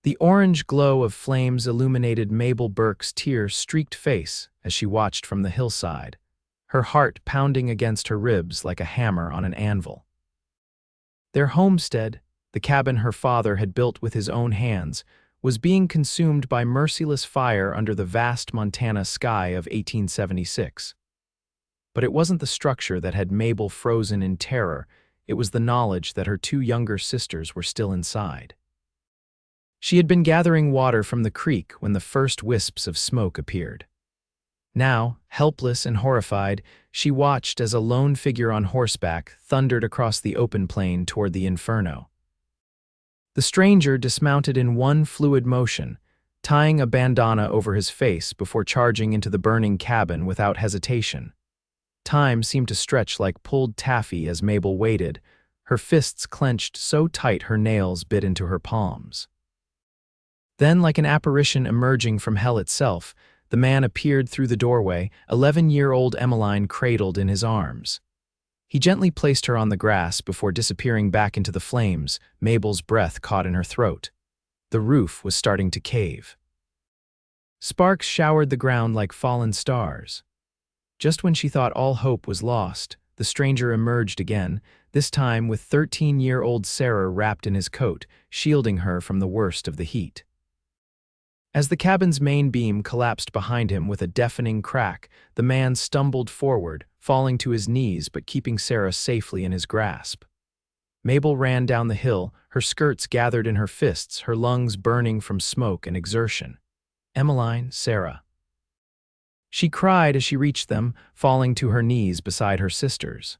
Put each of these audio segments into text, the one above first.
The orange glow of flames illuminated Mabel Burke's tear-streaked face as she watched from the hillside, her heart pounding against her ribs like a hammer on an anvil. Their homestead, the cabin her father had built with his own hands, was being consumed by merciless fire under the vast Montana sky of 1876. But it wasn't the structure that had Mabel frozen in terror, it was the knowledge that her two younger sisters were still inside. She had been gathering water from the creek when the first wisps of smoke appeared. Now, helpless and horrified, she watched as a lone figure on horseback thundered across the open plain toward the inferno. The stranger dismounted in one fluid motion, tying a bandana over his face before charging into the burning cabin without hesitation. Time seemed to stretch like pulled taffy as Mabel waited, her fists clenched so tight her nails bit into her palms. Then, like an apparition emerging from hell itself, the man appeared through the doorway, 11-year-old Emmeline cradled in his arms. He gently placed her on the grass before disappearing back into the flames, Mabel's breath caught in her throat. The roof was starting to cave. Sparks showered the ground like fallen stars. Just when she thought all hope was lost, the stranger emerged again, this time with 13-year-old Sarah wrapped in his coat, shielding her from the worst of the heat. As the cabin's main beam collapsed behind him with a deafening crack, the man stumbled forward, falling to his knees but keeping Sarah safely in his grasp. Mabel ran down the hill, her skirts gathered in her fists, her lungs burning from smoke and exertion. "Emmeline, Sarah." She cried as she reached them, falling to her knees beside her sisters.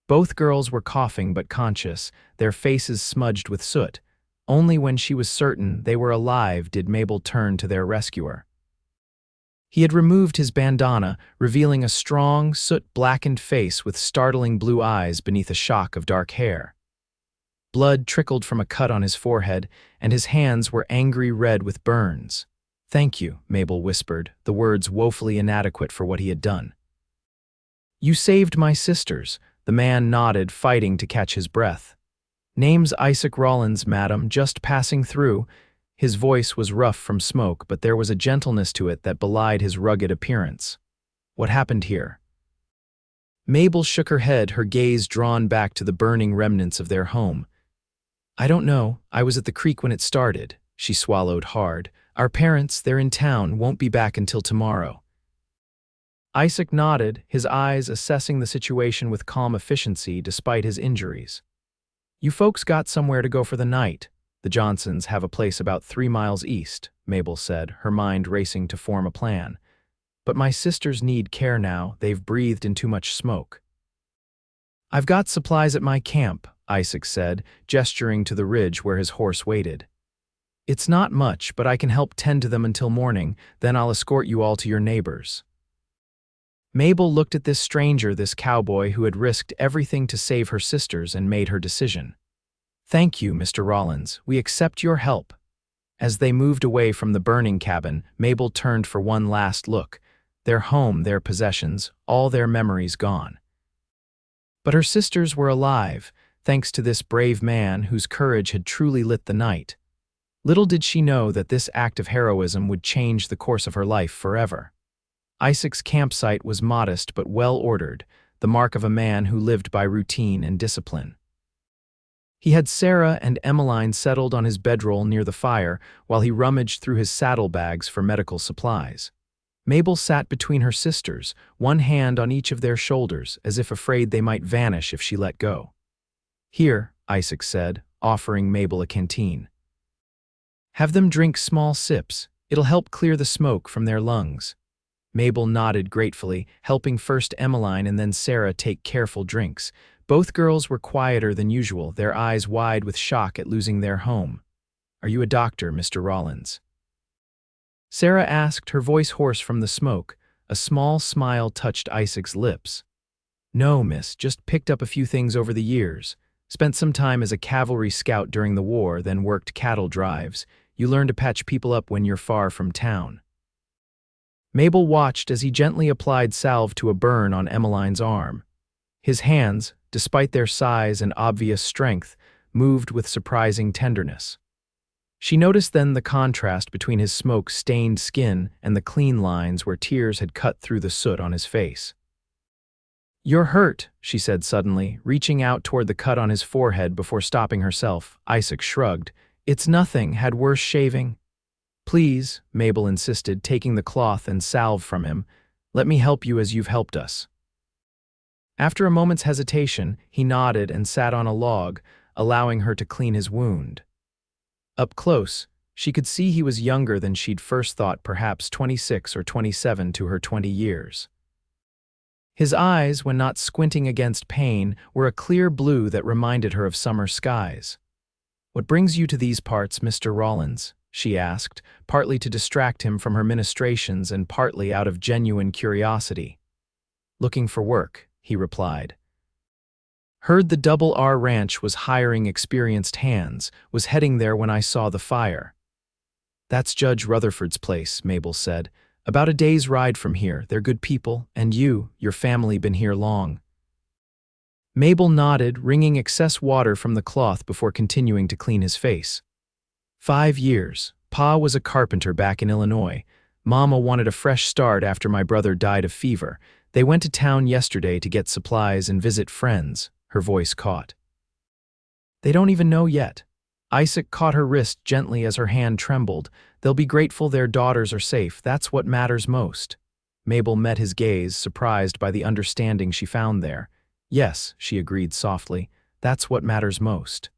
Both girls were coughing but conscious, their faces smudged with soot. Only when she was certain they were alive did Mabel turn to their rescuer. He had removed his bandana, revealing a strong, soot-blackened face with startling blue eyes beneath a shock of dark hair. Blood trickled from a cut on his forehead, and his hands were angry red with burns. "Thank you," Mabel whispered, the words woefully inadequate for what he had done. "You saved my sisters," the man nodded, fighting to catch his breath. "Name's Isaac Rawlins, madam, just passing through." His voice was rough from smoke, but there was a gentleness to it that belied his rugged appearance. "What happened here?" Mabel shook her head, her gaze drawn back to the burning remnants of their home. "I don't know. I was at the creek when it started." She swallowed hard. "Our parents, they're in town, won't be back until tomorrow." Isaac nodded, his eyes assessing the situation with calm efficiency despite his injuries. "You folks got somewhere to go for the night. The Johnsons have a place about 3 miles east," Mabel said, her mind racing to form a plan. "But my sisters need care now, they've breathed in too much smoke." "I've got supplies at my camp," Isaac said, gesturing to the ridge where his horse waited. "It's not much, but I can help tend to them until morning, then I'll escort you all to your neighbors." Mabel looked at this stranger, this cowboy who had risked everything to save her sisters, and made her decision. "Thank you, Mr. Rawlins. We accept your help." As they moved away from the burning cabin, Mabel turned for one last look. Their home, their possessions, all their memories gone. But her sisters were alive, thanks to this brave man whose courage had truly lit the night. Little did she know that this act of heroism would change the course of her life forever. Isaac's campsite was modest but well-ordered, the mark of a man who lived by routine and discipline. He had Sarah and Emmeline settled on his bedroll near the fire while he rummaged through his saddlebags for medical supplies. Mabel sat between her sisters, one hand on each of their shoulders, as if afraid they might vanish if she let go. "Here," Isaac said, offering Mabel a canteen. "Have them drink small sips. It'll help clear the smoke from their lungs." Mabel nodded gratefully, helping first Emmeline and then Sarah take careful drinks. Both girls were quieter than usual, their eyes wide with shock at losing their home. "Are you a doctor, Mr. Rawlins?" Sarah asked, her voice hoarse from the smoke. A small smile touched Isaac's lips. "No, miss, just picked up a few things over the years. Spent some time as a cavalry scout during the war, then worked cattle drives. You learn to patch people up when you're far from town." Mabel watched as he gently applied salve to a burn on Emmeline's arm. His hands, despite their size and obvious strength, moved with surprising tenderness. She noticed then the contrast between his smoke-stained skin and the clean lines where tears had cut through the soot on his face. "You're hurt," she said suddenly, reaching out toward the cut on his forehead before stopping herself. Isaac shrugged. "It's nothing, had worse shaving." "Please," Mabel insisted, taking the cloth and salve from him, "let me help you as you've helped us." After a moment's hesitation, he nodded and sat on a log, allowing her to clean his wound. Up close, she could see he was younger than she'd first thought, perhaps 26 or 27 to her 20 years. His eyes, when not squinting against pain, were a clear blue that reminded her of summer skies. "What brings you to these parts, Mr. Rawlins?" she asked, partly to distract him from her ministrations and partly out of genuine curiosity. "Looking for work," he replied. "Heard the Double R Ranch was hiring experienced hands, was heading there when I saw the fire." "That's Judge Rutherford's place," Mabel said. "About a day's ride from here. They're good people, and your family been here long." Mabel nodded, wringing excess water from the cloth before continuing to clean his face. 5 years. Pa was a carpenter back in Illinois. Mama wanted a fresh start after my brother died of fever. They went to town yesterday to get supplies and visit friends. Her voice caught. "They don't even know yet." Isaac caught her wrist gently as her hand trembled. "They'll be grateful their daughters are safe. That's what matters most." Mabel met his gaze, surprised by the understanding she found there. "Yes," she agreed softly, "that's what matters most."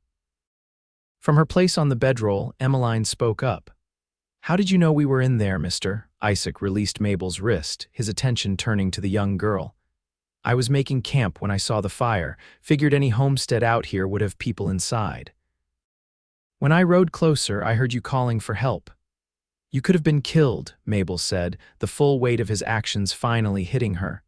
From her place on the bedroll, Emmeline spoke up. "How did you know we were in there, mister?" Isaac released Mabel's wrist, his attention turning to the young girl. "I was making camp when I saw the fire. Figured any homestead out here would have people inside. When I rode closer, I heard you calling for help." "You could have been killed," Mabel said, the full weight of his actions finally hitting her.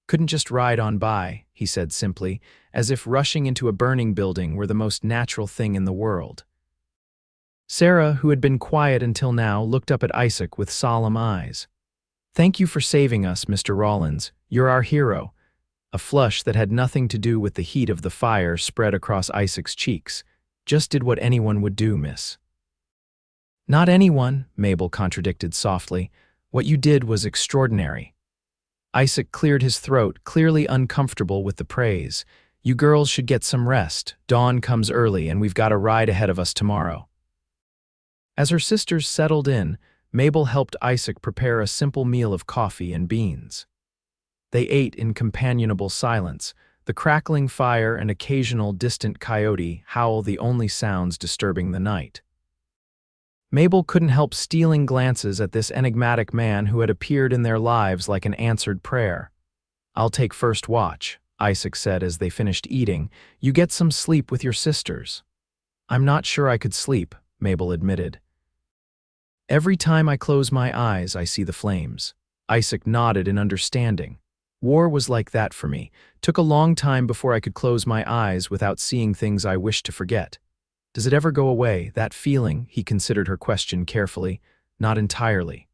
"Couldn't just ride on by," he said simply, as if rushing into a burning building were the most natural thing in the world. Sarah, who had been quiet until now, looked up at Isaac with solemn eyes. "Thank you for saving us, Mr. Rawlins. You're our hero." A flush that had nothing to do with the heat of the fire spread across Isaac's cheeks. "Just did what anyone would do, miss." "Not anyone," Mabel contradicted softly. "What you did was extraordinary." Isaac cleared his throat, clearly uncomfortable with the praise. "You girls should get some rest. Dawn comes early and we've got a ride ahead of us tomorrow." As her sisters settled in, Mabel helped Isaac prepare a simple meal of coffee and beans. They ate in companionable silence, the crackling fire and occasional distant coyote howl the only sounds disturbing the night. Mabel couldn't help stealing glances at this enigmatic man who had appeared in their lives like an answered prayer. "I'll take first watch," Isaac said as they finished eating. "You get some sleep with your sisters." "I'm not sure I could sleep," Mabel admitted. "Every time I close my eyes, I see the flames." Isaac nodded in understanding. "War was like that for me. Took a long time before I could close my eyes without seeing things I wished to forget." "Does it ever go away, that feeling?" He considered her question carefully. "Not entirely."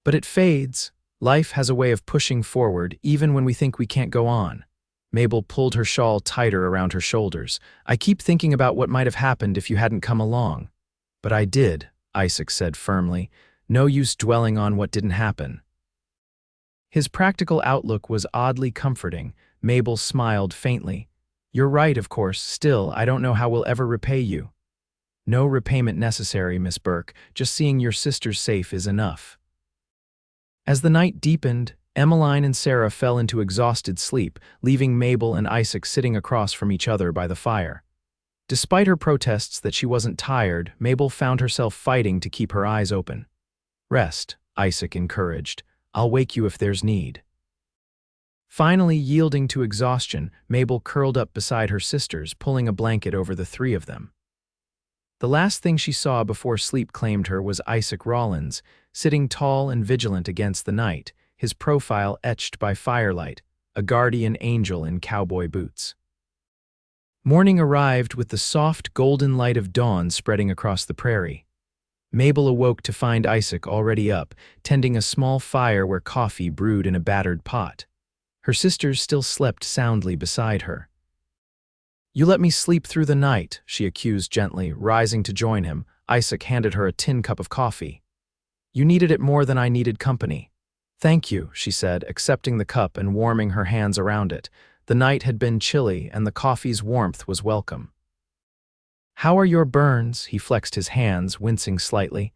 "But it fades. Life has a way of pushing forward, even when we think we can't go on." Mabel pulled her shawl tighter around her shoulders. "I keep thinking about what might have happened if you hadn't come along." "But I did," Isaac said firmly. "No use dwelling on what didn't happen." His practical outlook was oddly comforting. Mabel smiled faintly. "You're right, of course. Still, I don't know how we'll ever repay you." "No repayment necessary, Miss Burke. Just seeing your sisters safe is enough." As the night deepened, Emmeline and Sarah fell into exhausted sleep, leaving Mabel and Isaac sitting across from each other by the fire. Despite her protests that she wasn't tired, Mabel found herself fighting to keep her eyes open. "Rest," Isaac encouraged. "I'll wake you if there's need." Finally yielding to exhaustion, Mabel curled up beside her sisters, pulling a blanket over the three of them. The last thing she saw before sleep claimed her was Isaac Rawlins, sitting tall and vigilant against the night, his profile etched by firelight, a guardian angel in cowboy boots. Morning arrived with the soft, golden light of dawn spreading across the prairie. Mabel awoke to find Isaac already up, tending a small fire where coffee brewed in a battered pot. Her sisters still slept soundly beside her. "You let me sleep through the night," she accused gently, rising to join him. Isaac handed her a tin cup of coffee. You needed it more than I needed company. Thank you, she said, accepting the cup and warming her hands around it. The night had been chilly, and the coffee's warmth was welcome. How are your burns? He flexed his hands, wincing slightly.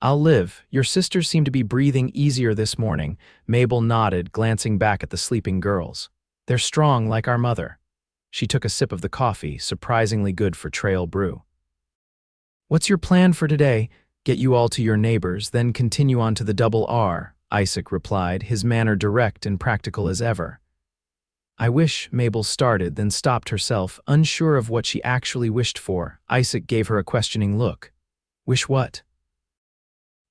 I'll live. Your sisters seem to be breathing easier this morning. Mabel nodded, glancing back at the sleeping girls. They're strong like our mother. She took a sip of the coffee, surprisingly good for trail brew. What's your plan for today? Get you all to your neighbors, then continue on to the Double R, Isaac replied, his manner direct and practical as ever. I wish, Mabel started, then stopped herself, unsure of what she actually wished for. Isaac gave her a questioning look. Wish what?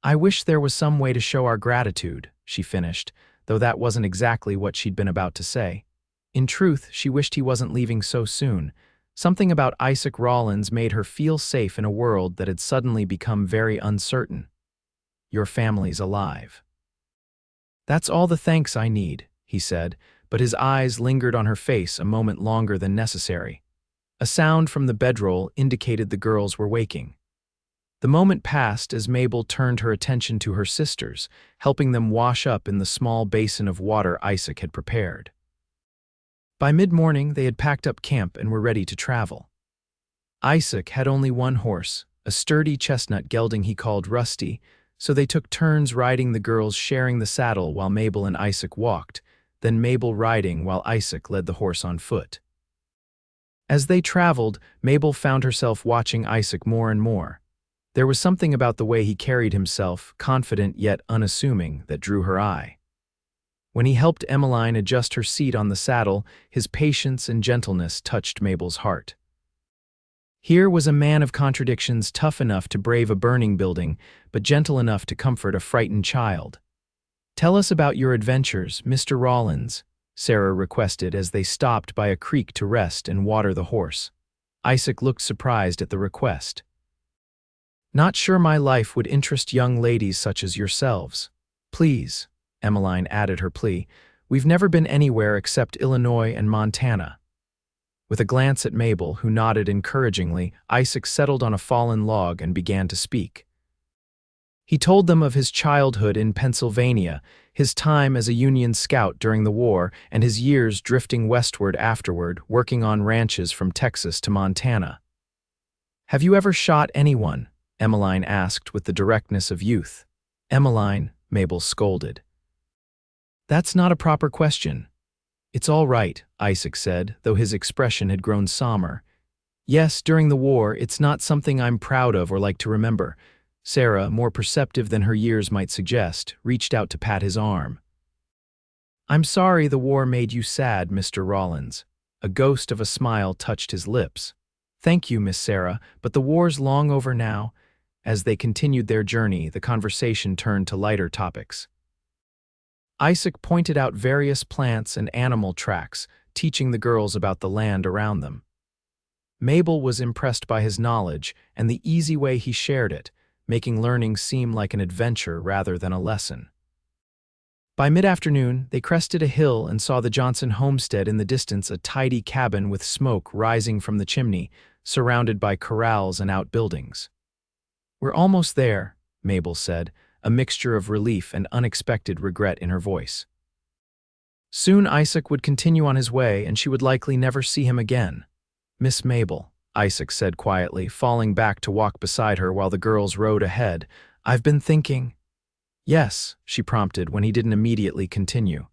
I wish there was some way to show our gratitude, she finished, though that wasn't exactly what she'd been about to say. In truth, she wished he wasn't leaving so soon. Something about Isaac Rawlins made her feel safe in a world that had suddenly become very uncertain. Your family's alive. That's all the thanks I need, he said, but his eyes lingered on her face a moment longer than necessary. A sound from the bedroll indicated the girls were waking. The moment passed as Mabel turned her attention to her sisters, helping them wash up in the small basin of water Isaac had prepared. By mid-morning, they had packed up camp and were ready to travel. Isaac had only one horse, a sturdy chestnut gelding he called Rusty, so they took turns riding, the girls sharing the saddle while Mabel and Isaac walked, then Mabel riding while Isaac led the horse on foot. As they traveled, Mabel found herself watching Isaac more and more. There was something about the way he carried himself, confident yet unassuming, that drew her eye. When he helped Emmeline adjust her seat on the saddle, his patience and gentleness touched Mabel's heart. Here was a man of contradictions, tough enough to brave a burning building, but gentle enough to comfort a frightened child. Tell us about your adventures, Mr. Rawlins, Sarah requested as they stopped by a creek to rest and water the horse. Isaac looked surprised at the request. Not sure my life would interest young ladies such as yourselves. Please, Emmeline added her plea, we've never been anywhere except Illinois and Montana. With a glance at Mabel, who nodded encouragingly, Isaac settled on a fallen log and began to speak. He told them of his childhood in Pennsylvania, his time as a Union scout during the war, and his years drifting westward afterward, working on ranches from Texas to Montana. Have you ever shot anyone? Emmeline asked with the directness of youth. Emmeline, Mabel scolded. That's not a proper question. It's all right, Isaac said, though his expression had grown somber. Yes, during the war, it's not something I'm proud of or like to remember. Sarah, more perceptive than her years might suggest, reached out to pat his arm. I'm sorry the war made you sad, Mr. Rawlins. A ghost of a smile touched his lips. Thank you, Miss Sarah, but the war's long over now. As they continued their journey, the conversation turned to lighter topics. Isaac pointed out various plants and animal tracks, teaching the girls about the land around them. Mabel was impressed by his knowledge and the easy way he shared it, making learning seem like an adventure rather than a lesson. By mid-afternoon, they crested a hill and saw the Johnson homestead in the distance, a tidy cabin with smoke rising from the chimney, surrounded by corrals and outbuildings. We're almost there, Mabel said, a mixture of relief and unexpected regret in her voice. Soon Isaac would continue on his way, and she would likely never see him again. Miss Mabel, Isaac said quietly, falling back to walk beside her while the girls rode ahead, I've been thinking. Yes, she prompted when he didn't immediately continue.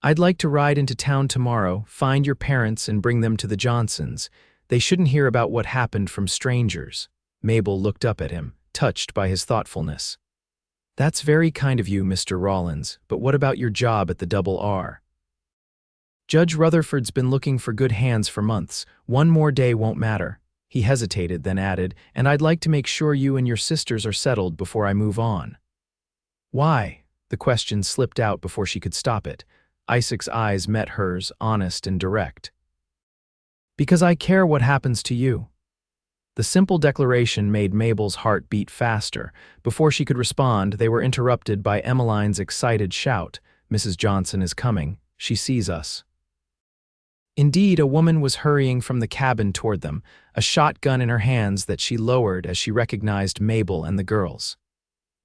I'd like to ride into town tomorrow, find your parents and bring them to the Johnsons. They shouldn't hear about what happened from strangers. Mabel looked up at him, touched by his thoughtfulness. That's very kind of you, Mr. Rawlins, but what about your job at the Double R? Judge Rutherford's been looking for good hands for months. One more day won't matter. He hesitated, then added, and I'd like to make sure you and your sisters are settled before I move on. Why? The question slipped out before she could stop it. Isaac's eyes met hers, honest and direct. Because I care what happens to you. The simple declaration made Mabel's heart beat faster. Before she could respond, they were interrupted by Emmeline's excited shout. Mrs. Johnson is coming. She sees us. Indeed, a woman was hurrying from the cabin toward them, a shotgun in her hands that she lowered as she recognized Mabel and the girls.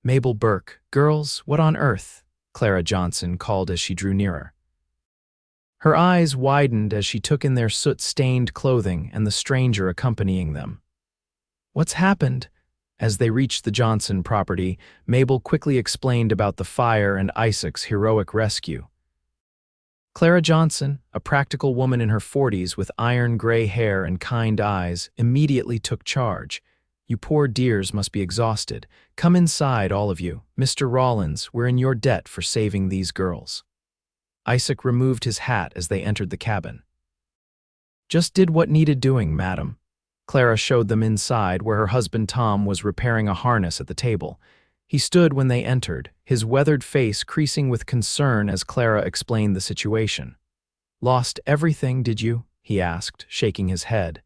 "Mabel Burke, girls, what on earth?" Clara Johnson called as she drew nearer. Her eyes widened as she took in their soot-stained clothing and the stranger accompanying them. "What's happened?" As they reached the Johnson property, Mabel quickly explained about the fire and Isaac's heroic rescue. Clara Johnson, a practical woman in her 40s with iron-gray hair and kind eyes, immediately took charge. "You poor dears must be exhausted. Come inside, all of you. Mr. Rawlins, we're in your debt for saving these girls." Isaac removed his hat as they entered the cabin. "Just did what needed doing, madam." Clara showed them inside, where her husband Tom was repairing a harness at the table. He stood when they entered, his weathered face creasing with concern as Clara explained the situation. "Lost everything, did you?" he asked, shaking his head.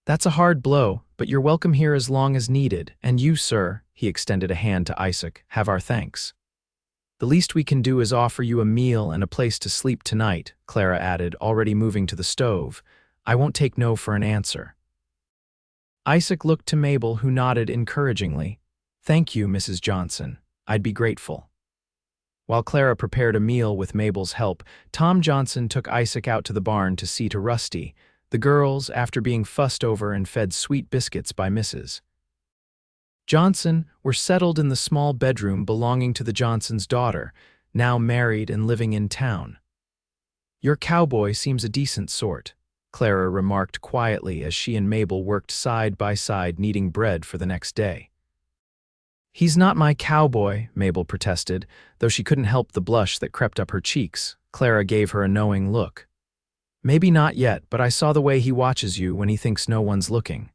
"That's a hard blow, but you're welcome here as long as needed, and you, sir," he extended a hand to Isaac, "have our thanks." "The least we can do is offer you a meal and a place to sleep tonight," Clara added, already moving to the stove. "I won't take no for an answer." Isaac looked to Mabel, who nodded encouragingly. "Thank you, Mrs. Johnson. I'd be grateful." While Clara prepared a meal with Mabel's help, Tom Johnson took Isaac out to the barn to see to Rusty. The girls, after being fussed over and fed sweet biscuits by Mrs. Johnson, were settled in the small bedroom belonging to the Johnsons' daughter, now married and living in town. "Your cowboy seems a decent sort," Clara remarked quietly as she and Mabel worked side by side kneading bread for the next day. "He's not my cowboy," Mabel protested, though she couldn't help the blush that crept up her cheeks. Clara gave her a knowing look. "Maybe not yet, but I saw the way he watches you when he thinks no one's looking."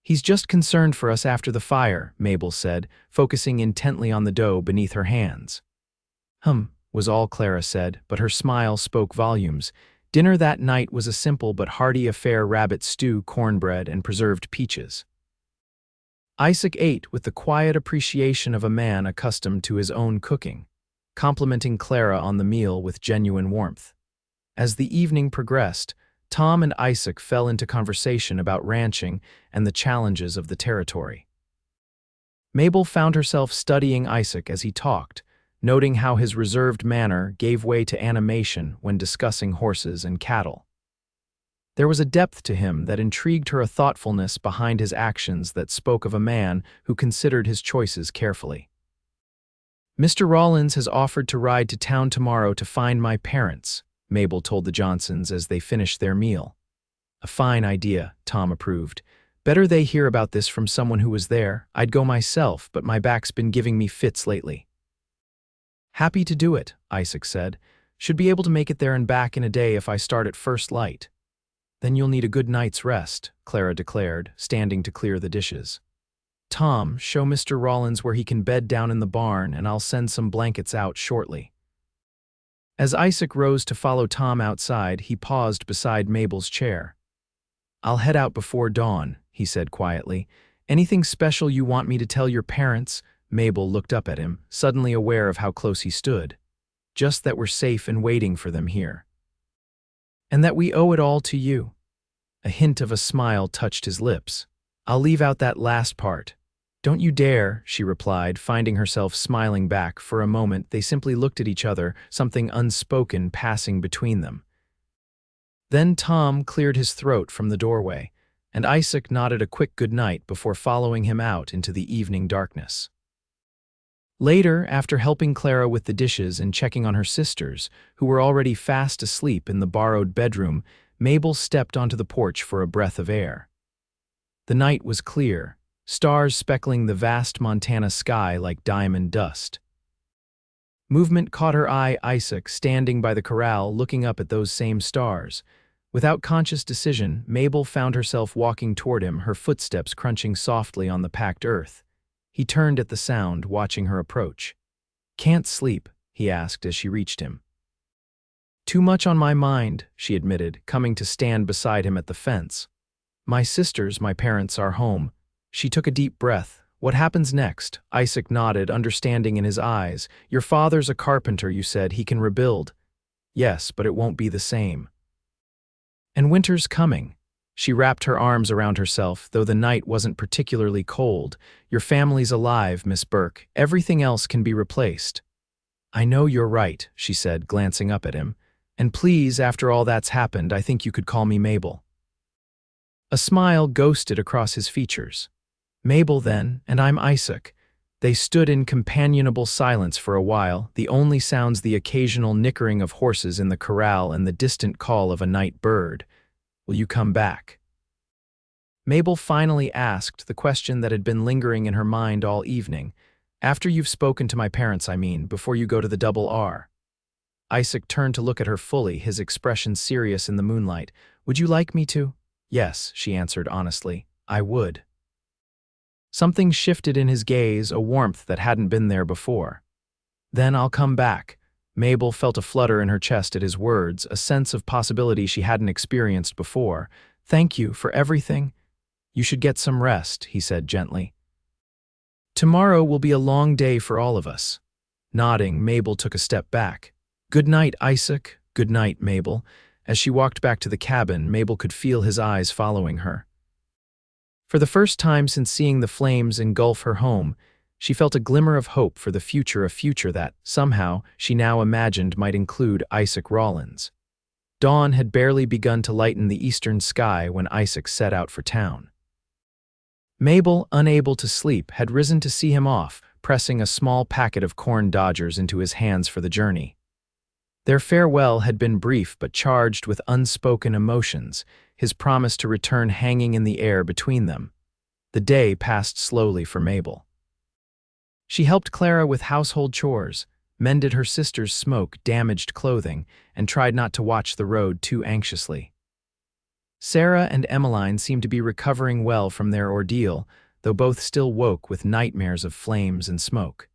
"He's just concerned for us after the fire," Mabel said, focusing intently on the dough beneath her hands. Was all Clara said, but her smile spoke volumes. Dinner that night was a simple but hearty affair: rabbit stew, cornbread, and preserved peaches. Isaac ate with the quiet appreciation of a man accustomed to his own cooking, complimenting Clara on the meal with genuine warmth. As the evening progressed, Tom and Isaac fell into conversation about ranching and the challenges of the territory. Mabel found herself studying Isaac as he talked, noting how his reserved manner gave way to animation when discussing horses and cattle. There was a depth to him that intrigued her, a thoughtfulness behind his actions that spoke of a man who considered his choices carefully. "Mr. Rawlins has offered to ride to town tomorrow to find my parents," Mabel told the Johnsons as they finished their meal. "A fine idea," Tom approved. "Better they hear about this from someone who was there. I'd go myself, but my back's been giving me fits lately." "Happy to do it," Isaac said. "Should be able to make it there and back in a day if I start at first light." "Then you'll need a good night's rest," Clara declared, standing to clear the dishes. "Tom, show Mr. Rawlins where he can bed down in the barn, and I'll send some blankets out shortly." As Isaac rose to follow Tom outside, he paused beside Mabel's chair. "I'll head out before dawn," he said quietly. "Anything special you want me to tell your parents?" Mabel looked up at him, suddenly aware of how close he stood. "Just that we're safe and waiting for them here. And that we owe it all to you." A hint of a smile touched his lips. "I'll leave out that last part." "Don't you dare," she replied, finding herself smiling back. For a moment, they simply looked at each other, something unspoken passing between them. Then Tom cleared his throat from the doorway, and Isaac nodded a quick goodnight before following him out into the evening darkness. Later, after helping Clara with the dishes and checking on her sisters, who were already fast asleep in the borrowed bedroom, Mabel stepped onto the porch for a breath of air. The night was clear, stars speckling the vast Montana sky like diamond dust. Movement caught her eye: Isaac standing by the corral looking up at those same stars. Without conscious decision, Mabel found herself walking toward him, her footsteps crunching softly on the packed earth. He turned at the sound, watching her approach. "Can't sleep?" he asked as she reached him. "Too much on my mind," she admitted, coming to stand beside him at the fence. "My parents are home." She took a deep breath. "What happens next?" Isaac nodded, understanding in his eyes. "Your father's a carpenter, you said. He can rebuild." Yes, but it won't be the same. And winter's coming. She wrapped her arms around herself, though the night wasn't particularly cold. Your family's alive, Miss Burke. Everything else can be replaced. I know you're right, she said, glancing up at him. And please, after all that's happened, I think you could call me Mabel. A smile ghosted across his features. Mabel, then, and I'm Isaac. They stood in companionable silence for a while, the only sounds the occasional nickering of horses in the corral and the distant call of a night bird. Will you come back? Mabel finally asked the question that had been lingering in her mind all evening. After you've spoken to my parents, I mean, before you go to the Double R. Isaac turned to look at her fully, his expression serious in the moonlight. Would you like me to? Yes, she answered honestly. I would. Something shifted in his gaze, a warmth that hadn't been there before. Then I'll come back. Mabel felt a flutter in her chest at his words, a sense of possibility she hadn't experienced before. Thank you for everything. You should get some rest, he said gently. Tomorrow will be a long day for all of us. Nodding, Mabel took a step back. Good night, Isaac. Good night, Mabel. As she walked back to the cabin, Mabel could feel his eyes following her. For the first time since seeing the flames engulf her home, she felt a glimmer of hope for the future, a future that, somehow, she now imagined might include Isaac Rawlins. Dawn had barely begun to lighten the eastern sky when Isaac set out for town. Mabel, unable to sleep, had risen to see him off, pressing a small packet of corn dodgers into his hands for the journey. Their farewell had been brief but charged with unspoken emotions, his promise to return hanging in the air between them. The day passed slowly for Mabel. She helped Clara with household chores, mended her sister's smoke-damaged clothing, and tried not to watch the road too anxiously. Sarah and Emmeline seemed to be recovering well from their ordeal, though both still woke with nightmares of flames and smoke.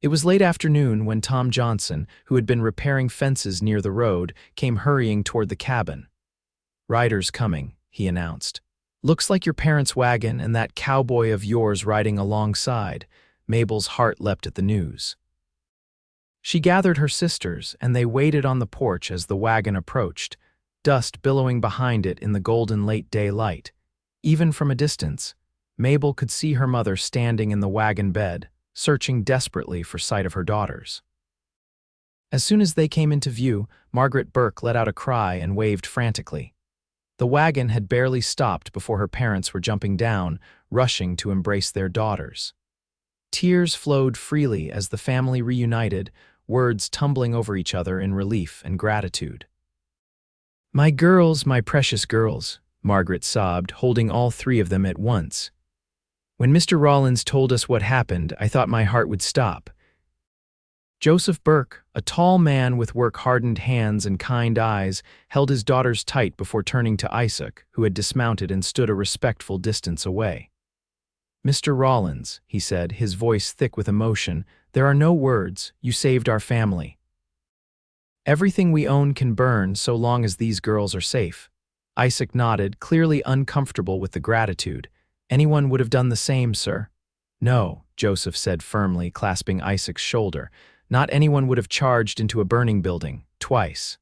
It was late afternoon when Tom Johnson, who had been repairing fences near the road, came hurrying toward the cabin. "Riders coming," he announced. "Looks like your parents' wagon and that cowboy of yours riding alongside." Mabel's heart leapt at the news. She gathered her sisters, and they waited on the porch as the wagon approached, dust billowing behind it in the golden late-day light. Even from a distance, Mabel could see her mother standing in the wagon bed, searching desperately for sight of her daughters. As soon as they came into view, Margaret Burke let out a cry and waved frantically. The wagon had barely stopped before her parents were jumping down, rushing to embrace their daughters. Tears flowed freely as the family reunited, words tumbling over each other in relief and gratitude. "My girls, my precious girls," Margaret sobbed, holding all three of them at once. "When Mr. Rawlins told us what happened, I thought my heart would stop." Joseph Burke, a tall man with work-hardened hands and kind eyes, held his daughters tight before turning to Isaac, who had dismounted and stood a respectful distance away. "Mr. Rawlins," he said, his voice thick with emotion, "there are no words. You saved our family. Everything we own can burn so long as these girls are safe." Isaac nodded, clearly uncomfortable with the gratitude. "Anyone would have done the same, sir." "No," Joseph said firmly, clasping Isaac's shoulder. "Not anyone would have charged into a burning building, twice.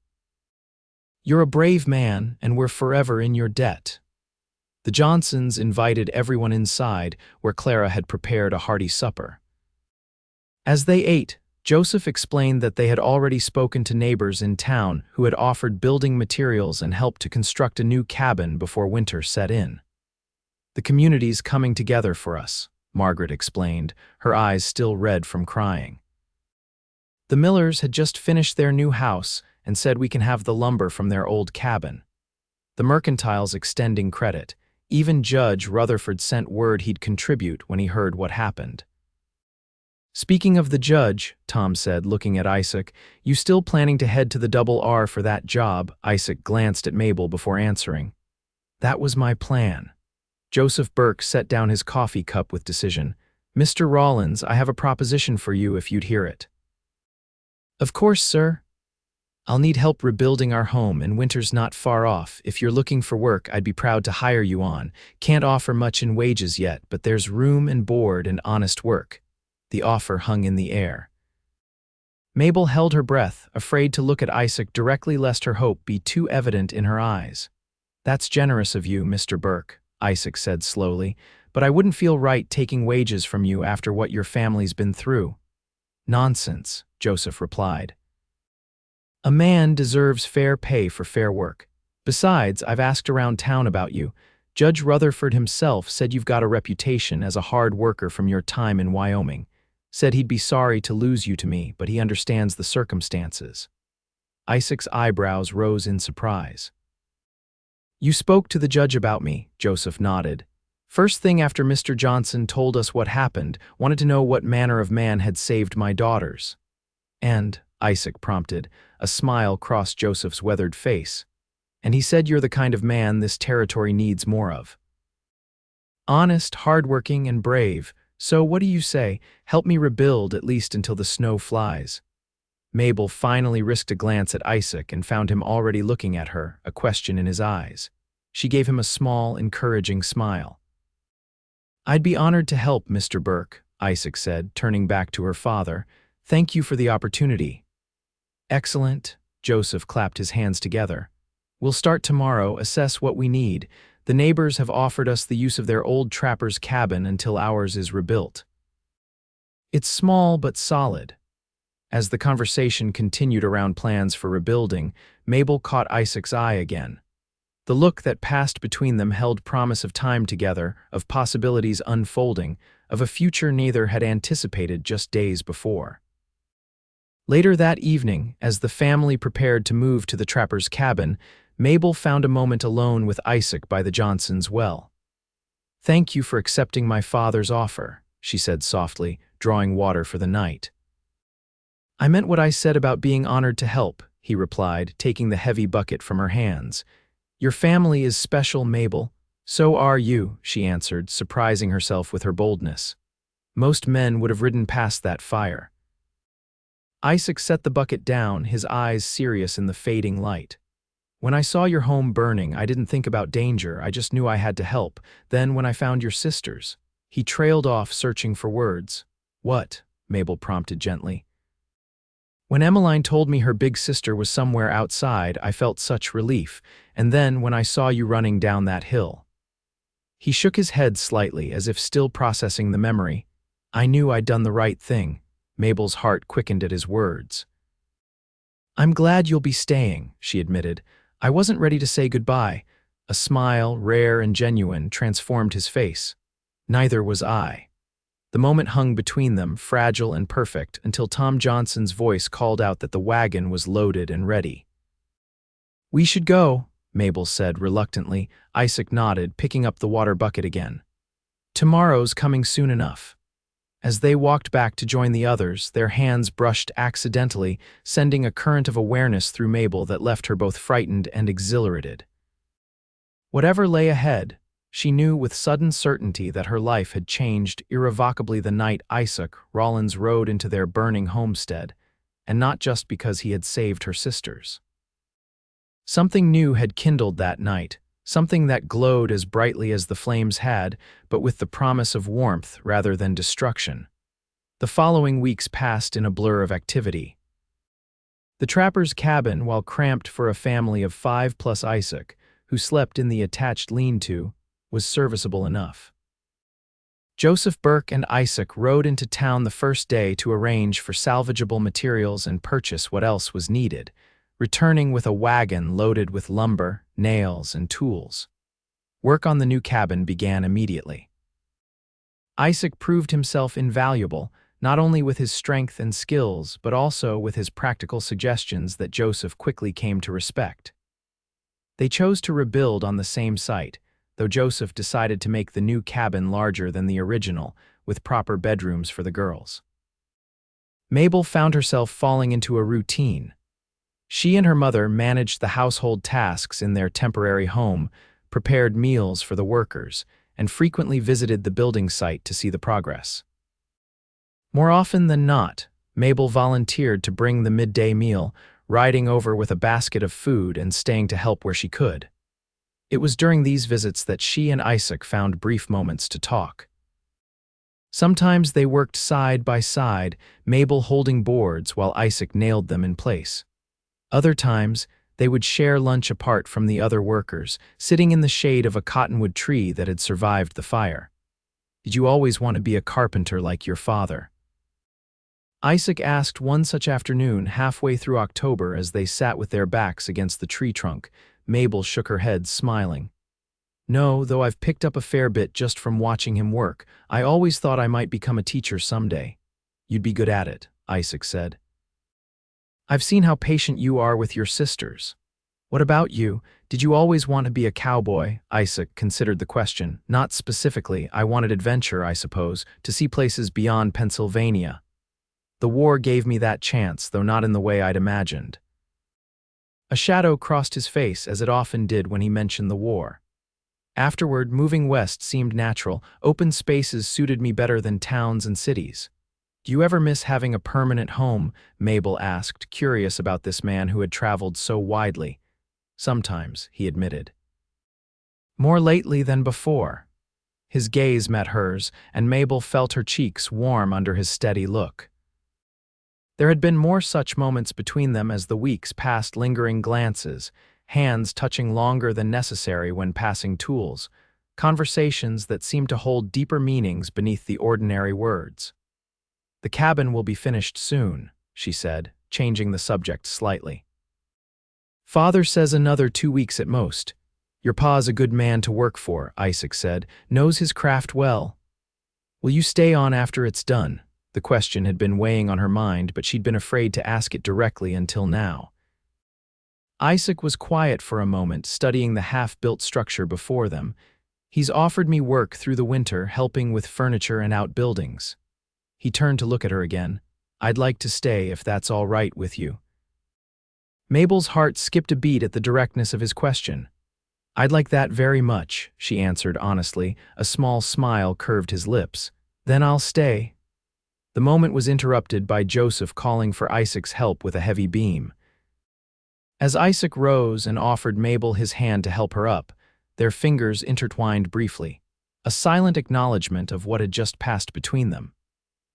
You're a brave man, and we're forever in your debt." The Johnsons invited everyone inside, where Clara had prepared a hearty supper. As they ate, Joseph explained that they had already spoken to neighbors in town who had offered building materials and helped to construct a new cabin before winter set in. "The community's coming together for us," Margaret explained, her eyes still red from crying. "The Millers had just finished their new house and said we can have the lumber from their old cabin. The Mercantile's extending credit. Even Judge Rutherford sent word he'd contribute when he heard what happened." "Speaking of the judge," Tom said, looking at Isaac, "you still planning to head to the Double R for that job?" Isaac glanced at Mabel before answering. "That was my plan." Joseph Burke set down his coffee cup with decision. "Mr. Rawlins, I have a proposition for you if you'd hear it." "Of course, sir." "I'll need help rebuilding our home, and winter's not far off. If you're looking for work, I'd be proud to hire you on. Can't offer much in wages yet, but there's room and board and honest work." The offer hung in the air. Mabel held her breath, afraid to look at Isaac directly lest her hope be too evident in her eyes. "That's generous of you, Mr. Burke," Isaac said slowly, "but I wouldn't feel right taking wages from you after what your family's been through." "Nonsense," Joseph replied. "A man deserves fair pay for fair work. Besides, I've asked around town about you. Judge Rutherford himself said you've got a reputation as a hard worker from your time in Wyoming. Said he'd be sorry to lose you to me, but he understands the circumstances." Isaac's eyebrows rose in surprise. "You spoke to the judge about me," Joseph nodded. "First thing after Mr. Johnson told us what happened, wanted to know what manner of man had saved my daughters." "And," Isaac prompted, a smile crossed Joseph's weathered face, "and he said you're the kind of man this territory needs more of. Honest, hardworking, and brave. So what do you say? Help me rebuild at least until the snow flies." Mabel finally risked a glance at Isaac and found him already looking at her, a question in his eyes. She gave him a small, encouraging smile. "I'd be honored to help, Mr. Burke," Isaac said, turning back to her father. "Thank you for the opportunity." "Excellent," Joseph clapped his hands together. "We'll start tomorrow, assess what we need. The neighbors have offered us the use of their old trapper's cabin until ours is rebuilt. It's small but solid." As the conversation continued around plans for rebuilding, Mabel caught Isaac's eye again. The look that passed between them held promise of time together, of possibilities unfolding, of a future neither had anticipated just days before. Later that evening, as the family prepared to move to the trapper's cabin, Mabel found a moment alone with Isaac by the Johnsons' well. "Thank you for accepting my father's offer," she said softly, drawing water for the night. "I meant what I said about being honored to help," he replied, taking the heavy bucket from her hands. "Your family is special, Mabel. So are you," she answered, surprising herself with her boldness. Most men would have ridden past that fire. Isaac set the bucket down, his eyes serious in the fading light. "When I saw your home burning, I didn't think about danger, I just knew I had to help. Then when I found your sisters..." He trailed off, searching for words. "What?" Mabel prompted gently. "When Emmeline told me her big sister was somewhere outside, I felt such relief, and then when I saw you running down that hill." He shook his head slightly, as if still processing the memory. "I knew I'd done the right thing." Mabel's heart quickened at his words. "I'm glad you'll be staying," she admitted. "I wasn't ready to say goodbye." A smile, rare and genuine, transformed his face. "Neither was I." The moment hung between them, fragile and perfect, until Tom Johnson's voice called out that the wagon was loaded and ready. "We should go," Mabel said reluctantly. Isaac nodded, picking up the water bucket again. "Tomorrow's coming soon enough." As they walked back to join the others, their hands brushed accidentally, sending a current of awareness through Mabel that left her both frightened and exhilarated. Whatever lay ahead, she knew with sudden certainty that her life had changed irrevocably the night Isaac Rawlins rode into their burning homestead, and not just because he had saved her sisters. Something new had kindled that night, something that glowed as brightly as the flames had, but with the promise of warmth rather than destruction. The following weeks passed in a blur of activity. The trapper's cabin, while cramped for a family of 5 plus Isaac, who slept in the attached lean-to, was serviceable enough. Joseph Burke and Isaac rode into town the first day to arrange for salvageable materials and purchase what else was needed, returning with a wagon loaded with lumber, nails, and tools. Work on the new cabin began immediately. Isaac proved himself invaluable, not only with his strength and skills, but also with his practical suggestions that Joseph quickly came to respect. They chose to rebuild on the same site, though Joseph decided to make the new cabin larger than the original, with proper bedrooms for the girls. Mabel found herself falling into a routine. She and her mother managed the household tasks in their temporary home, prepared meals for the workers, and frequently visited the building site to see the progress. More often than not, Mabel volunteered to bring the midday meal, riding over with a basket of food and staying to help where she could. It was during these visits that she and Isaac found brief moments to talk. Sometimes they worked side by side, Mabel holding boards while Isaac nailed them in place. Other times, they would share lunch apart from the other workers, sitting in the shade of a cottonwood tree that had survived the fire. "Did you always want to be a carpenter like your father?" Isaac asked one such afternoon halfway through October as they sat with their backs against the tree trunk. Mabel shook her head, smiling. "No, though I've picked up a fair bit just from watching him work. I always thought I might become a teacher someday." "You'd be good at it," Isaac said. "I've seen how patient you are with your sisters." "What about you? Did you always want to be a cowboy?" Isaac considered the question. "Not specifically. I wanted adventure, I suppose, to see places beyond Pennsylvania. The war gave me that chance, though not in the way I'd imagined." A shadow crossed his face, as it often did when he mentioned the war. "Afterward, moving west seemed natural. Open spaces suited me better than towns and cities." "Do you ever miss having a permanent home?" Mabel asked, curious about this man who had traveled so widely. "Sometimes," he admitted. "More lately than before." His gaze met hers, and Mabel felt her cheeks warm under his steady look. There had been more such moments between them as the weeks passed, lingering glances, hands touching longer than necessary when passing tools, conversations that seemed to hold deeper meanings beneath the ordinary words. "The cabin will be finished soon," she said, changing the subject slightly. "Father says another 2 weeks at most." "Your pa's a good man to work for," Isaac said, "knows his craft well." "Will you stay on after it's done?" The question had been weighing on her mind, but she'd been afraid to ask it directly until now. Isaac was quiet for a moment, studying the half-built structure before them. "He's offered me work through the winter, helping with furniture and outbuildings." He turned to look at her again. "I'd like to stay if that's all right with you." Mabel's heart skipped a beat at the directness of his question. "I'd like that very much," she answered honestly. A small smile curved his lips. "Then I'll stay." The moment was interrupted by Joseph calling for Isaac's help with a heavy beam. As Isaac rose and offered Mabel his hand to help her up, their fingers intertwined briefly, a silent acknowledgement of what had just passed between them.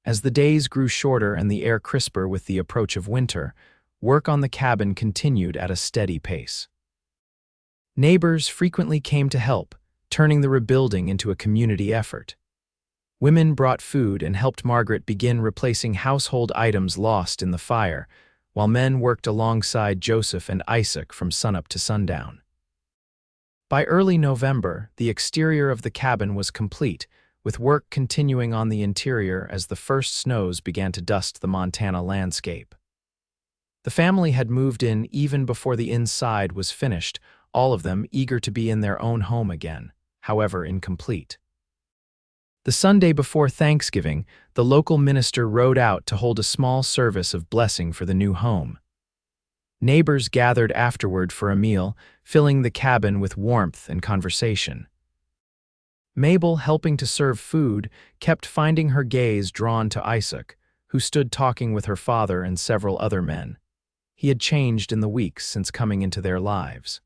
As the days grew shorter and the air crisper with the approach of winter, work on the cabin continued at a steady pace. Neighbors frequently came to help, turning the rebuilding into a community effort. Women brought food and helped Margaret begin replacing household items lost in the fire, while men worked alongside Joseph and Isaac from sunup to sundown. By early November, the exterior of the cabin was complete, with work continuing on the interior as the first snows began to dust the Montana landscape. The family had moved in even before the inside was finished, all of them eager to be in their own home again, however incomplete. The Sunday before Thanksgiving, the local minister rode out to hold a small service of blessing for the new home. Neighbors gathered afterward for a meal, filling the cabin with warmth and conversation. Mabel, helping to serve food, kept finding her gaze drawn to Isaac, who stood talking with her father and several other men. He had changed in the weeks since coming into their lives.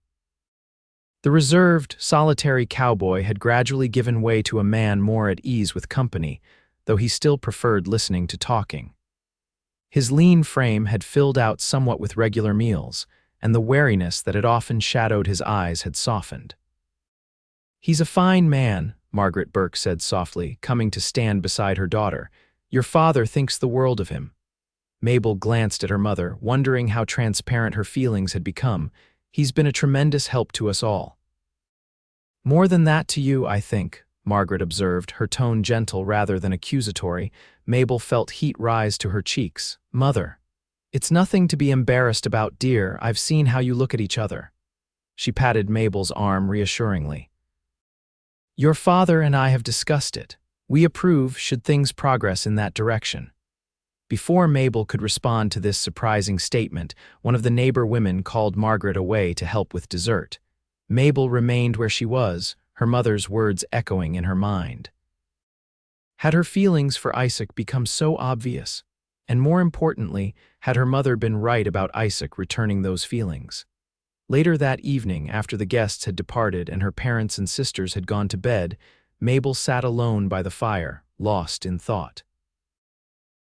The reserved, solitary cowboy had gradually given way to a man more at ease with company, though he still preferred listening to talking. His lean frame had filled out somewhat with regular meals, and the wariness that had often shadowed his eyes had softened. "He's a fine man," Margaret Burke said softly, coming to stand beside her daughter. "Your father thinks the world of him." Mabel glanced at her mother, wondering how transparent her feelings had become. "He's been a tremendous help to us all." "More than that to you, I think," Margaret observed, her tone gentle rather than accusatory. Mabel felt heat rise to her cheeks. "Mother, it's nothing to be embarrassed about, dear. I've seen how you look at each other." She patted Mabel's arm reassuringly. "Your father and I have discussed it. We approve should things progress in that direction." Before Mabel could respond to this surprising statement, one of the neighbor women called Margaret away to help with dessert. Mabel remained where she was, her mother's words echoing in her mind. Had her feelings for Isaac become so obvious? And more importantly, had her mother been right about Isaac returning those feelings? Later that evening, after the guests had departed and her parents and sisters had gone to bed, Mabel sat alone by the fire, lost in thought.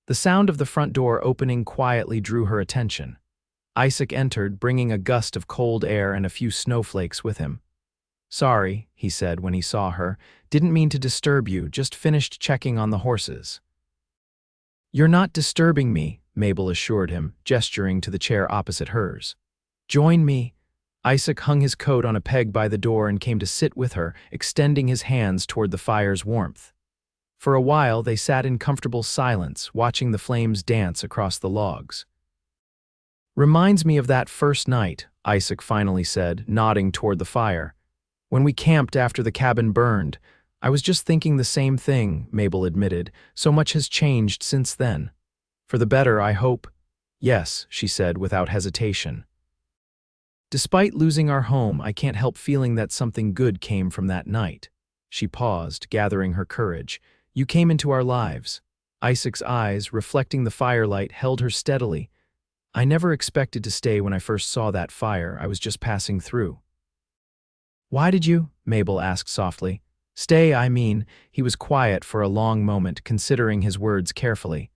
The sound of the front door opening quietly drew her attention. Isaac entered, bringing a gust of cold air and a few snowflakes with him. "Sorry," he said when he saw her. "Didn't mean to disturb you, just finished checking on the horses." "You're not disturbing me," Mabel assured him, gesturing to the chair opposite hers. "Join me." Isaac hung his coat on a peg by the door and came to sit with her, extending his hands toward the fire's warmth. For a while they sat in comfortable silence, watching the flames dance across the logs. "Reminds me of that first night," Isaac finally said, nodding toward the fire. "When we camped after the cabin burned. I was just thinking the same thing," Mabel admitted. "So much has changed since then. For the better, I hope." "Yes," she said without hesitation. "Despite losing our home, I can't help feeling that something good came from that night." She paused, gathering her courage. "You came into our lives." Isaac's eyes, reflecting the firelight, held her steadily. "I never expected to stay when I first saw that fire. I was just passing through." "Why did you?" Mabel asked softly. "Stay, I mean." He was quiet for a long moment, considering his words carefully.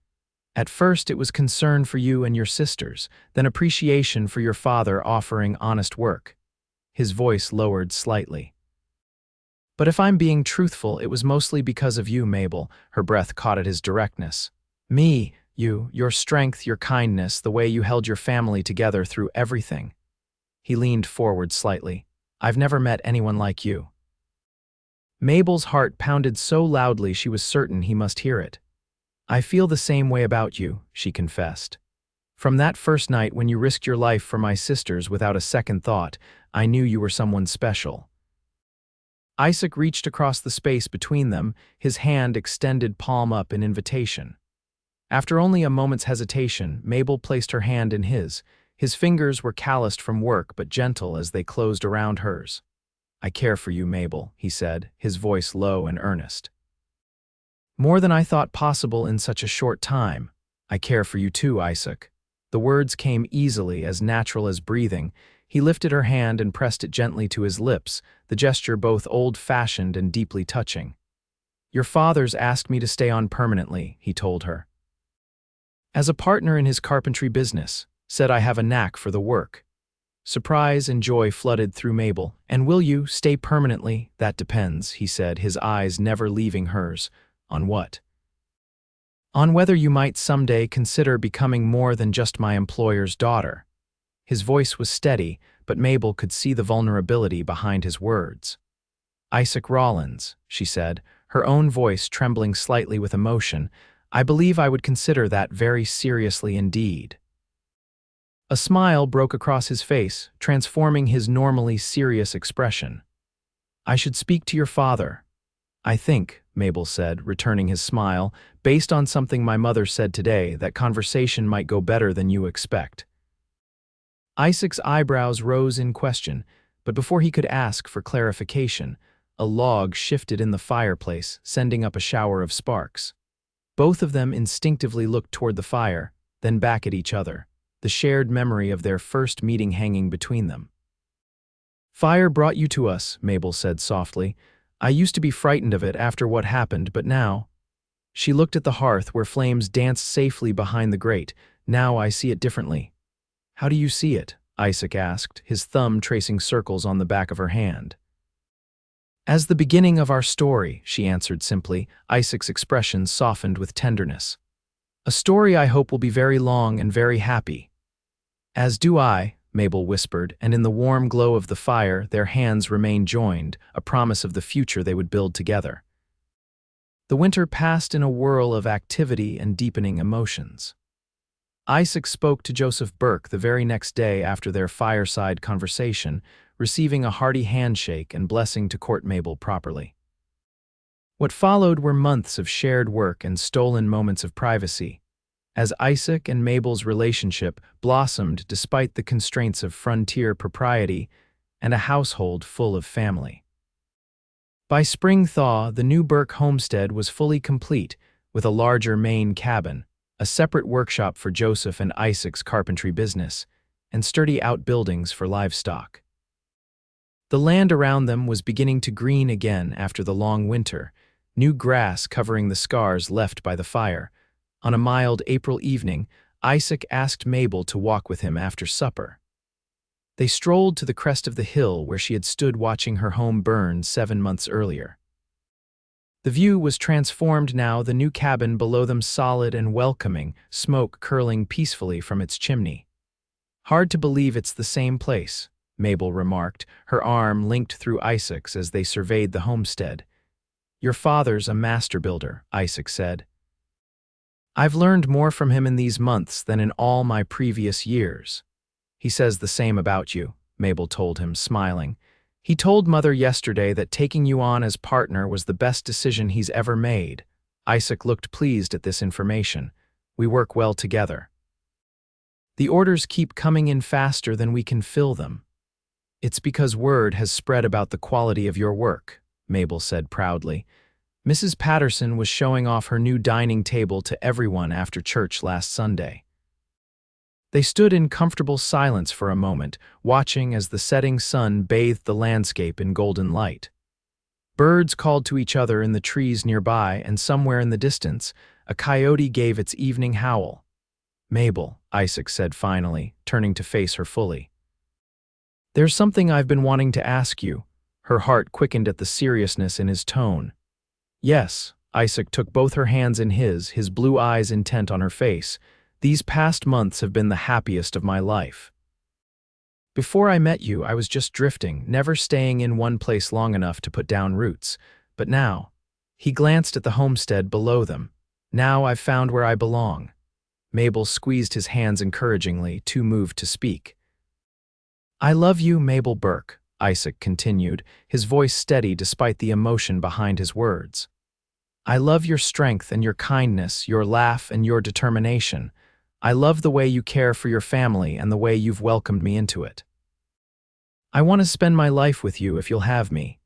"At first it was concern for you and your sisters, then appreciation for your father offering honest work." His voice lowered slightly. "But if I'm being truthful, it was mostly because of you, Mabel." Her breath caught at his directness. "Me, your strength, your kindness, the way you held your family together through everything." He leaned forward slightly. "I've never met anyone like you." Mabel's heart pounded so loudly she was certain he must hear it. "I feel the same way about you," she confessed. "From that first night when you risked your life for my sisters without a second thought, I knew you were someone special." Isaac reached across the space between them, his hand extended palm up in invitation. After only a moment's hesitation, Mabel placed her hand in his. His fingers were calloused from work but gentle as they closed around hers. "I care for you, Mabel," he said, his voice low and earnest. "More than I thought possible in such a short time. I care for you too, Isaac." The words came easily, as natural as breathing. He lifted her hand and pressed it gently to his lips, the gesture both old-fashioned and deeply touching. "Your father's asked me to stay on permanently," he told her. "As a partner in his carpentry business. Said I have a knack for the work." Surprise and joy flooded through Mabel. "And will you stay permanently?" "That depends," he said, his eyes never leaving hers. "On what?" "On whether you might someday consider becoming more than just my employer's daughter." His voice was steady, but Mabel could see the vulnerability behind his words. "Isaac Rawlins," she said, her own voice trembling slightly with emotion, "I believe I would consider that very seriously indeed." A smile broke across his face, transforming his normally serious expression. "I should speak to your father." "I think," Mabel said, returning his smile, "based on something my mother said today, that conversation might go better than you expect." Isaac's eyebrows rose in question, but before he could ask for clarification, a log shifted in the fireplace, sending up a shower of sparks. Both of them instinctively looked toward the fire, then back at each other, the shared memory of their first meeting hanging between them. "Fire brought you to us," Mabel said softly. "I used to be frightened of it after what happened, but now—" She looked at the hearth where flames danced safely behind the grate. "Now I see it differently." "How do you see it?" Isaac asked, his thumb tracing circles on the back of her hand. "As the beginning of our story," she answered simply, Isaac's expression softened with tenderness. "A story I hope will be very long and very happy." "As do I," Mabel whispered, and in the warm glow of the fire, their hands remained joined, a promise of the future they would build together. The winter passed in a whirl of activity and deepening emotions. Isaac spoke to Joseph Burke the very next day after their fireside conversation, receiving a hearty handshake and blessing to court Mabel properly. What followed were months of shared work and stolen moments of privacy, as Isaac and Mabel's relationship blossomed despite the constraints of frontier propriety and a household full of family. By spring thaw, the new Burke homestead was fully complete, with a larger main cabin, a separate workshop for Joseph and Isaac's carpentry business, and sturdy outbuildings for livestock. The land around them was beginning to green again after the long winter, new grass covering the scars left by the fire. On a mild April evening, Isaac asked Mabel to walk with him after supper. They strolled to the crest of the hill where she had stood watching her home burn 7 months earlier. The view was transformed now, the new cabin below them solid and welcoming, smoke curling peacefully from its chimney. "Hard to believe it's the same place," Mabel remarked, her arm linked through Isaac's as they surveyed the homestead. "Your father's a master builder," Isaac said. "I've learned more from him in these months than in all my previous years." "He says the same about you," Mabel told him, smiling. "He told Mother yesterday that taking you on as partner was the best decision he's ever made." Isaac looked pleased at this information. "We work well together. The orders keep coming in faster than we can fill them." "It's because word has spread about the quality of your work," Mabel said proudly. "Mrs. Patterson was showing off her new dining table to everyone after church last Sunday." They stood in comfortable silence for a moment, watching as the setting sun bathed the landscape in golden light. Birds called to each other in the trees nearby, and somewhere in the distance, a coyote gave its evening howl. "Mabel," Isaac said finally, turning to face her fully. "There's something I've been wanting to ask you." Her heart quickened at the seriousness in his tone. "Yes." Isaac took both her hands in his blue eyes intent on her face. "These past months have been the happiest of my life. Before I met you, I was just drifting, never staying in one place long enough to put down roots. But now," he glanced at the homestead below them, "now I've found where I belong." Mabel squeezed his hands encouragingly, too moved to speak. "I love you, Mabel Burke," Isaac continued, his voice steady despite the emotion behind his words. "I love your strength and your kindness, your laugh and your determination. I love the way you care for your family and the way you've welcomed me into it. I want to spend my life with you if you'll have me."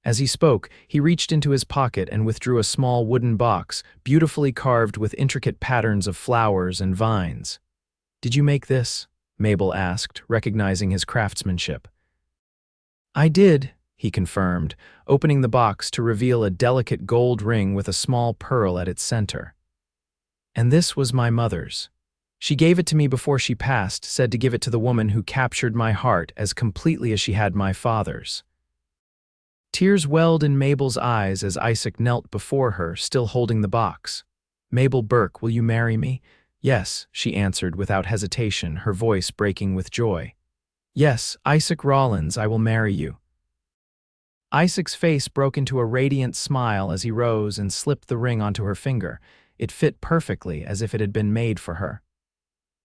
As he spoke, he reached into his pocket and withdrew a small wooden box, beautifully carved with intricate patterns of flowers and vines. "Did you make this?" Mabel asked, recognizing his craftsmanship. "I did," he confirmed, opening the box to reveal a delicate gold ring with a small pearl at its center. "And this was my mother's. She gave it to me before she passed, said to give it to the woman who captured my heart as completely as she had my father's." Tears welled in Mabel's eyes as Isaac knelt before her, still holding the box. "Mabel Burke, will you marry me?" "Yes," she answered without hesitation, her voice breaking with joy. "Yes, Isaac Rawlins, I will marry you." Isaac's face broke into a radiant smile as he rose and slipped the ring onto her finger. It fit perfectly, as if it had been made for her.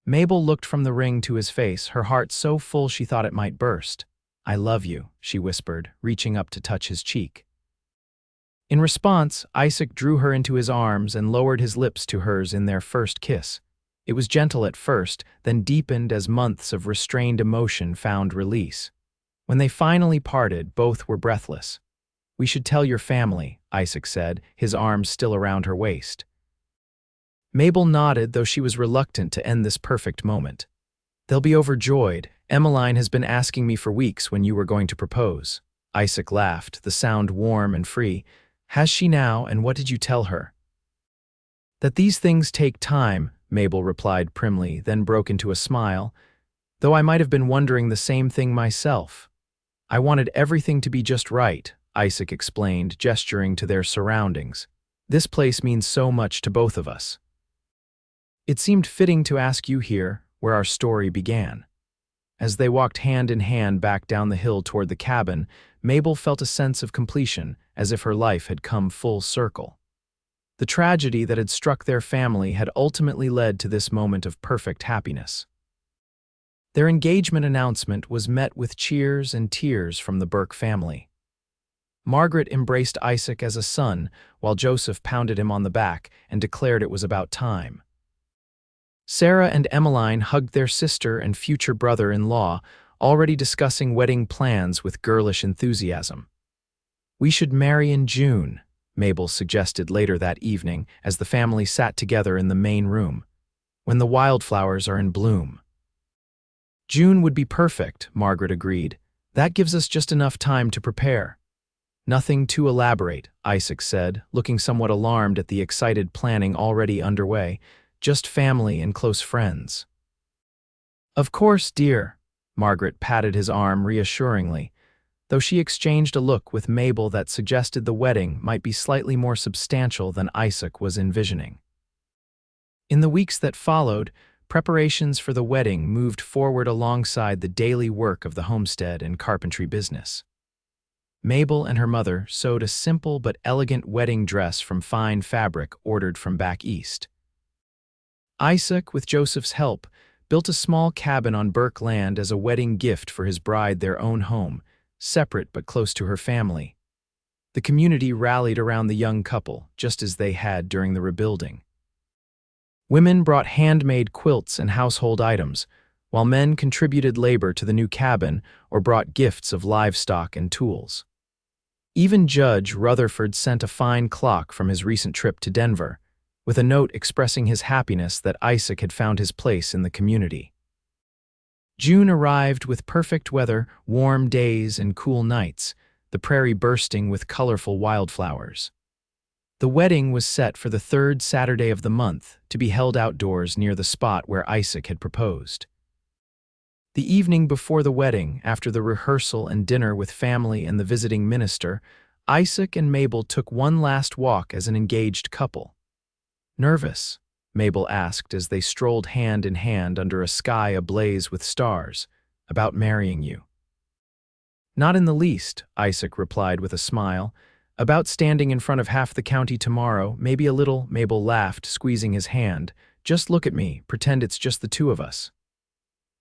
Mabel looked from the ring to his face, her heart so full she thought it might burst. "I love you," she whispered, reaching up to touch his cheek. In response, Isaac drew her into his arms and lowered his lips to hers in their first kiss. It was gentle at first, then deepened as months of restrained emotion found release. When they finally parted, both were breathless. "We should tell your family," Isaac said, his arms still around her waist. Mabel nodded, though she was reluctant to end this perfect moment. "They'll be overjoyed. Emmeline has been asking me for weeks when you were going to propose." Isaac laughed, the sound warm and free. "Has she now, and what did you tell her?" "That these things take time," Mabel replied primly, then broke into a smile. "Though I might have been wondering the same thing myself. I wanted everything to be just right," Isaac explained, gesturing to their surroundings. "This place means so much to both of us. It seemed fitting to ask you here, where our story began." As they walked hand in hand back down the hill toward the cabin, Mabel felt a sense of completion, as if her life had come full circle. The tragedy that had struck their family had ultimately led to this moment of perfect happiness. Their engagement announcement was met with cheers and tears from the Burke family. Margaret embraced Isaac as a son, while Joseph pounded him on the back and declared it was about time. Sarah and Emmeline hugged their sister and future brother-in-law, already discussing wedding plans with girlish enthusiasm. "We should marry in June," Mabel suggested later that evening as the family sat together in the main room, "when the wildflowers are in bloom." "June would be perfect," Margaret agreed. "That gives us just enough time to prepare." Nothing too elaborate, Isaac said, looking somewhat alarmed at the excited planning already underway. Just family and close friends. Of course, dear. Margaret patted his arm reassuringly, though she exchanged a look with Mabel that suggested the wedding might be slightly more substantial than Isaac was envisioning. In the weeks that followed, preparations for the wedding moved forward alongside the daily work of the homestead and carpentry business. Mabel and her mother sewed a simple but elegant wedding dress from fine fabric ordered from back east. Isaac, with Joseph's help, built a small cabin on Burke land as a wedding gift for his bride, their own home, separate but close to her family. The community rallied around the young couple, just as they had during the rebuilding. Women brought handmade quilts and household items, while men contributed labor to the new cabin or brought gifts of livestock and tools. Even Judge Rutherford sent a fine clock from his recent trip to Denver, with a note expressing his happiness that Isaac had found his place in the community. June arrived with perfect weather, warm days and cool nights, the prairie bursting with colorful wildflowers. The wedding was set for the third Saturday of the month, to be held outdoors near the spot where Isaac had proposed. The evening before the wedding, after the rehearsal and dinner with family and the visiting minister, Isaac and Mabel took one last walk as an engaged couple. "Nervous?" Mabel asked as they strolled hand in hand under a sky ablaze with stars, "about marrying you?" "Not in the least," Isaac replied with a smile. "About standing in front of half the county tomorrow, maybe a little," Mabel laughed, squeezing his hand. "Just look at me, pretend it's just the two of us."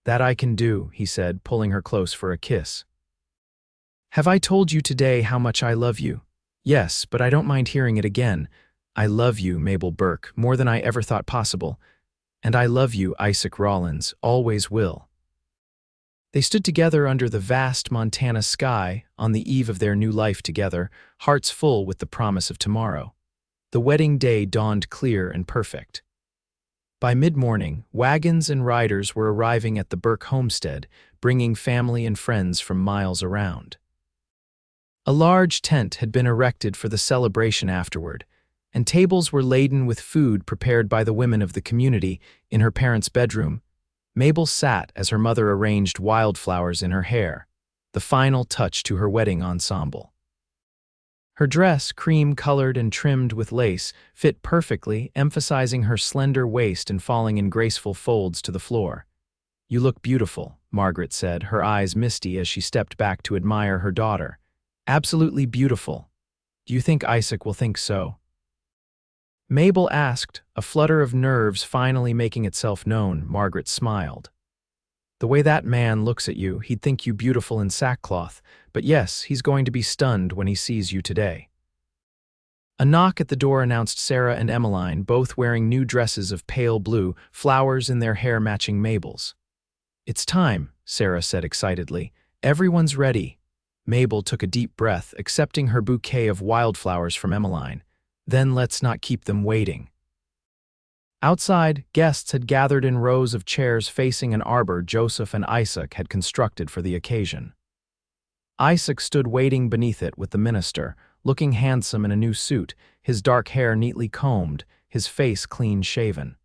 "That I can do," he said, pulling her close for a kiss. "Have I told you today how much I love you?" "Yes, but I don't mind hearing it again. I love you, Mabel Burke, more than I ever thought possible. And I love you, Isaac Rawlins, always will." They stood together under the vast Montana sky on the eve of their new life together, hearts full with the promise of tomorrow. The wedding day dawned clear and perfect. By mid-morning, wagons and riders were arriving at the Burke homestead, bringing family and friends from miles around. A large tent had been erected for the celebration afterward, and tables were laden with food prepared by the women of the community. In her parents' bedroom, Mabel sat as her mother arranged wildflowers in her hair, the final touch to her wedding ensemble. Her dress, cream-colored and trimmed with lace, fit perfectly, emphasizing her slender waist and falling in graceful folds to the floor. "You look beautiful," Margaret said, her eyes misty as she stepped back to admire her daughter. "Absolutely beautiful. Do you think Isaac will think so?" Mabel asked, a flutter of nerves finally making itself known. Margaret smiled. "The way that man looks at you, he'd think you beautiful in sackcloth, but yes, he's going to be stunned when he sees you today." A knock at the door announced Sarah and Emmeline, both wearing new dresses of pale blue, flowers in their hair matching Mabel's. "It's time," Sarah said excitedly. "Everyone's ready." Mabel took a deep breath, accepting her bouquet of wildflowers from Emmeline. "Then let's not keep them waiting." Outside, guests had gathered in rows of chairs facing an arbor Joseph and Isaac had constructed for the occasion. Isaac stood waiting beneath it with the minister, looking handsome in a new suit, his dark hair neatly combed, his face clean-shaven.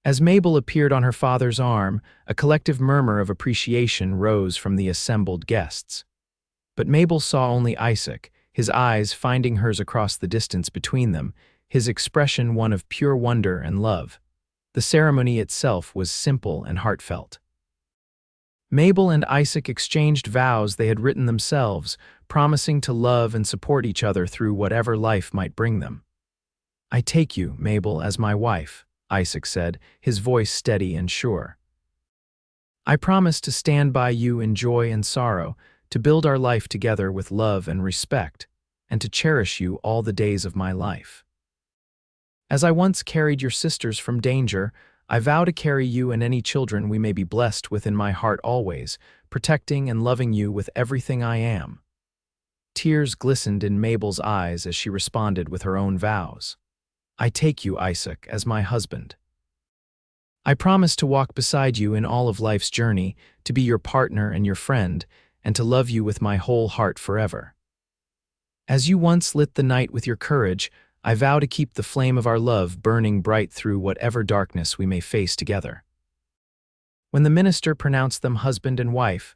As Mabel appeared on her father's arm, a collective murmur of appreciation rose from the assembled guests. But Mabel saw only Isaac, his eyes finding hers across the distance between them, his expression one of pure wonder and love. The ceremony itself was simple and heartfelt. Mabel and Isaac exchanged vows they had written themselves, promising to love and support each other through whatever life might bring them. "I take you, Mabel, as my wife," Isaac said, his voice steady and sure. "I promise to stand by you in joy and sorrow, to build our life together with love and respect, and to cherish you all the days of my life. As I once carried your sisters from danger, I vow to carry you and any children we may be blessed with in my heart always, protecting and loving you with everything I am." Tears glistened in Mabel's eyes as she responded with her own vows. "I take you, Isaac, as my husband. I promise to walk beside you in all of life's journey, to be your partner and your friend, and to love you with my whole heart forever." As you once lit the night with your courage, I vow to keep the flame of our love burning bright through whatever darkness we may face together." When the minister pronounced them husband and wife,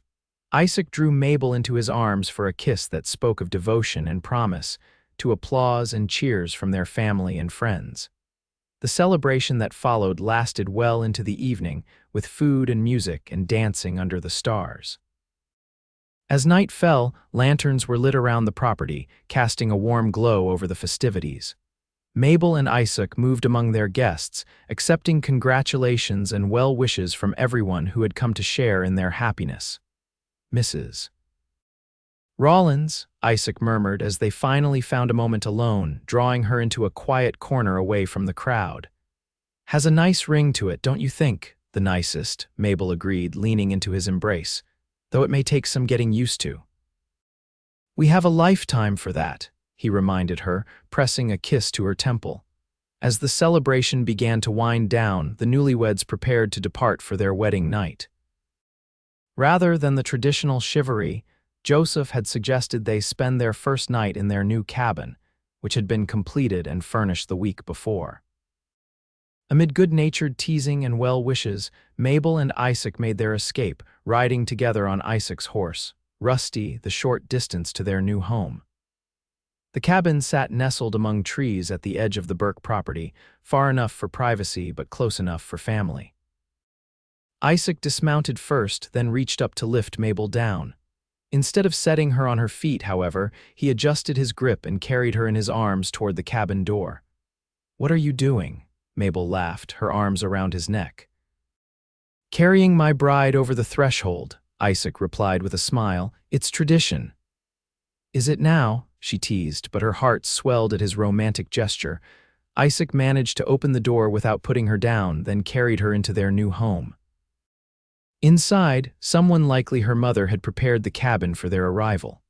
Isaac drew Mabel into his arms for a kiss that spoke of devotion and promise, to applause and cheers from their family and friends. The celebration that followed lasted well into the evening, with food and music and dancing under the stars. As night fell, lanterns were lit around the property, casting a warm glow over the festivities. Mabel and Isaac moved among their guests, accepting congratulations and well wishes from everyone who had come to share in their happiness. "Mrs. Rawlins," Isaac murmured as they finally found a moment alone, drawing her into a quiet corner away from the crowd. "Has a nice ring to it, don't you think?" "The nicest," Mabel agreed, leaning into his embrace, "though it may take some getting used to." "We have a lifetime for that," he reminded her, pressing a kiss to her temple. As the celebration began to wind down, the newlyweds prepared to depart for their wedding night. Rather than the traditional chivalry, Joseph had suggested they spend their first night in their new cabin, which had been completed and furnished the week before. Amid good-natured teasing and well wishes, Mabel and Isaac made their escape, riding together on Isaac's horse, Rusty, the short distance to their new home. The cabin sat nestled among trees at the edge of the Burke property, far enough for privacy but close enough for family. Isaac dismounted first, then reached up to lift Mabel down. Instead of setting her on her feet, however, he adjusted his grip and carried her in his arms toward the cabin door. "What are you doing?" Mabel laughed, her arms around his neck. "Carrying my bride over the threshold," Isaac replied with a smile. "It's tradition." "Is it now?" she teased, but her heart swelled at his romantic gesture. Isaac managed to open the door without putting her down, then carried her into their new home. Inside, someone, likely her mother, had prepared the cabin for their arrival.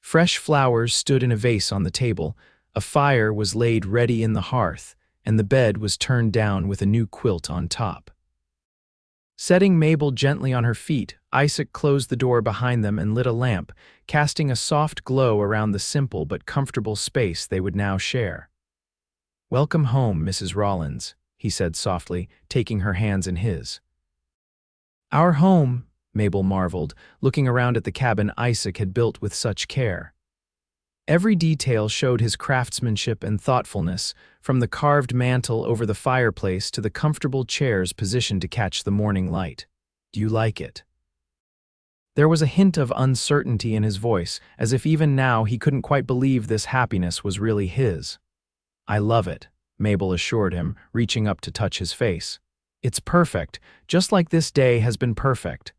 Fresh flowers stood in a vase on the table, a fire was laid ready in the hearth, and the bed was turned down with a new quilt on top. Setting Mabel gently on her feet, Isaac closed the door behind them and lit a lamp, casting a soft glow around the simple but comfortable space they would now share. "Welcome home, Mrs. Rawlins," he said softly, taking her hands in his. "Our home," Mabel marveled, looking around at the cabin Isaac had built with such care. Every detail showed his craftsmanship and thoughtfulness, from the carved mantel over the fireplace to the comfortable chairs positioned to catch the morning light. "Do you like it?" There was a hint of uncertainty in his voice, as if even now he couldn't quite believe this happiness was really his. "I love it," Mabel assured him, reaching up to touch his face. "It's perfect, just like this day has been perfect."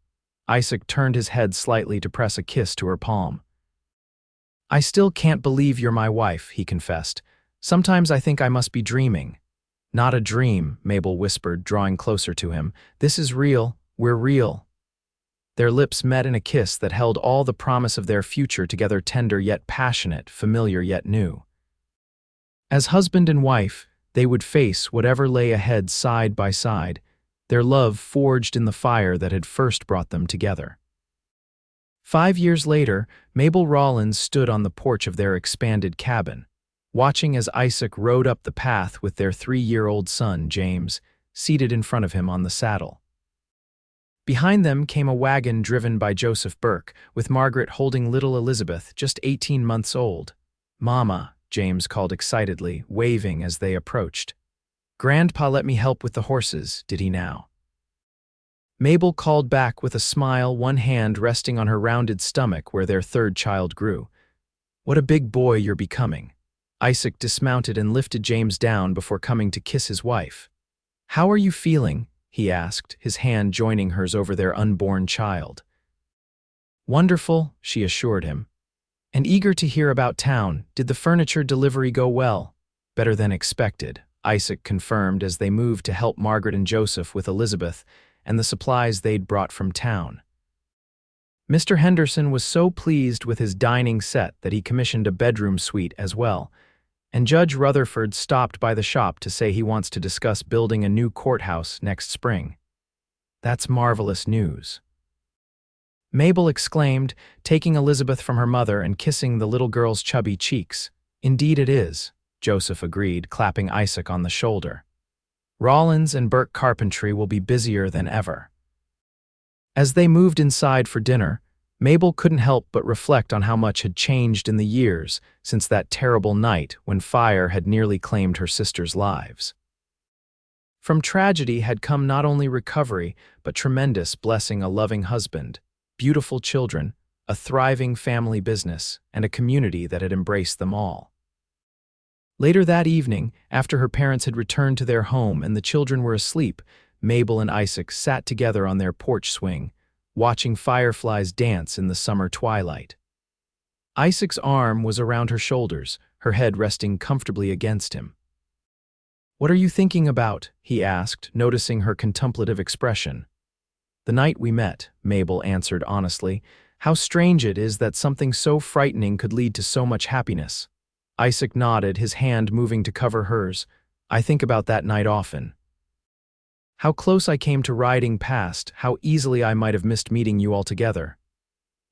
Isaac turned his head slightly to press a kiss to her palm. "I still can't believe you're my wife," he confessed. "Sometimes I think I must be dreaming." "Not a dream," Mabel whispered, drawing closer to him. "This is real. We're real." Their lips met in a kiss that held all the promise of their future together, tender yet passionate, familiar yet new. As husband and wife, they would face whatever lay ahead side by side, their love forged in the fire that had first brought them together. 5 years later, Mabel Rawlins stood on the porch of their expanded cabin, watching as Isaac rode up the path with their 3-year-old son, James, seated in front of him on the saddle. Behind them came a wagon driven by Joseph Burke, with Margaret holding little Elizabeth, just 18 months old. "Mama," James called excitedly, waving as they approached. "Grandpa let me help with the horses, did he now?" Mabel called back with a smile, one hand resting on her rounded stomach where their third child grew. "What a big boy you're becoming." Isaac dismounted and lifted James down before coming to kiss his wife. "How are you feeling?" he asked, his hand joining hers over their unborn child. "Wonderful," she assured him. "And eager to hear about town. Did the furniture delivery go well?" "Better than expected," Isaac confirmed as they moved to help Margaret and Joseph with Elizabeth and the supplies they'd brought from town. Mr. Henderson was so pleased with his dining set that he commissioned a bedroom suite as well, and Judge Rutherford stopped by the shop to say he wants to discuss building a new courthouse next spring. "That's marvelous news." Mabel exclaimed, taking Elizabeth from her mother and kissing the little girl's chubby cheeks. Indeed it is, Joseph agreed, clapping Isaac on the shoulder. Rawlins and Burke carpentry will be busier than ever. As they moved inside for dinner, Mabel couldn't help but reflect on how much had changed in the years since that terrible night when fire had nearly claimed her sisters' lives. From tragedy had come not only recovery, but tremendous blessing: a loving husband, beautiful children, a thriving family business, and a community that had embraced them all. Later that evening, after her parents had returned to their home and the children were asleep, Mabel and Isaac sat together on their porch swing, watching fireflies dance in the summer twilight. Isaac's arm was around her shoulders, her head resting comfortably against him. "What are you thinking about?" he asked, noticing her contemplative expression. "The night we met," Mabel answered honestly. "How strange it is that something so frightening could lead to so much happiness." Isaac nodded, his hand moving to cover hers. "I think about that night often. How close I came to riding past, how easily I might have missed meeting you altogether."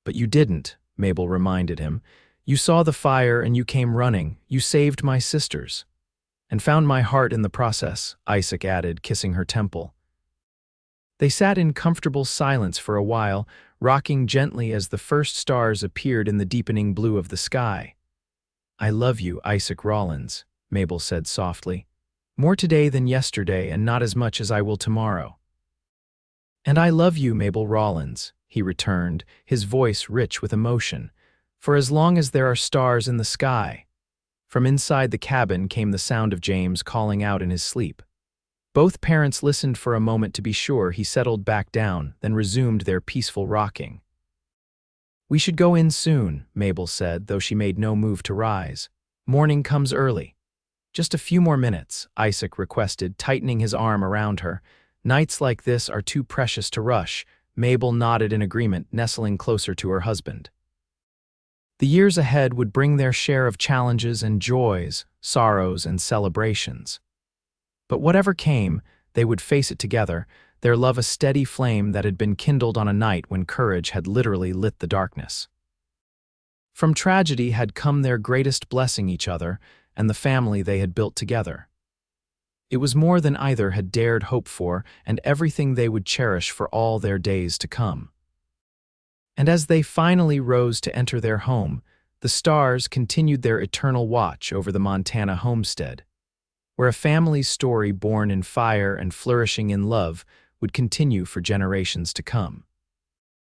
"But you didn't," Mabel reminded him. "You saw the fire and you came running. You saved my sisters. And found my heart in the process," Isaac added, kissing her temple. They sat in comfortable silence for a while, rocking gently as the first stars appeared in the deepening blue of the sky. "I love you, Isaac Rawlins," Mabel said softly. "More today than yesterday, and not as much as I will tomorrow." "And I love you, Mabel Rawlins," he returned, his voice rich with emotion, "for as long as there are stars in the sky." From inside the cabin came the sound of James calling out in his sleep. Both parents listened for a moment to be sure he settled back down, then resumed their peaceful rocking. "We should go in soon," Mabel said, though she made no move to rise. "Morning comes early." "Just a few more minutes," Isaac requested, tightening his arm around her. "Nights like this are too precious to rush." Mabel nodded in agreement, nestling closer to her husband. The years ahead would bring their share of challenges and joys, sorrows and celebrations. But whatever came, they would face it together, their love a steady flame that had been kindled on a night when courage had literally lit the darkness. From tragedy had come their greatest blessing: each other and the family they had built together. It was more than either had dared hope for, and everything they would cherish for all their days to come. And as they finally rose to enter their home, the stars continued their eternal watch over the Montana homestead, where a family's story born in fire and flourishing in love would continue for generations to come.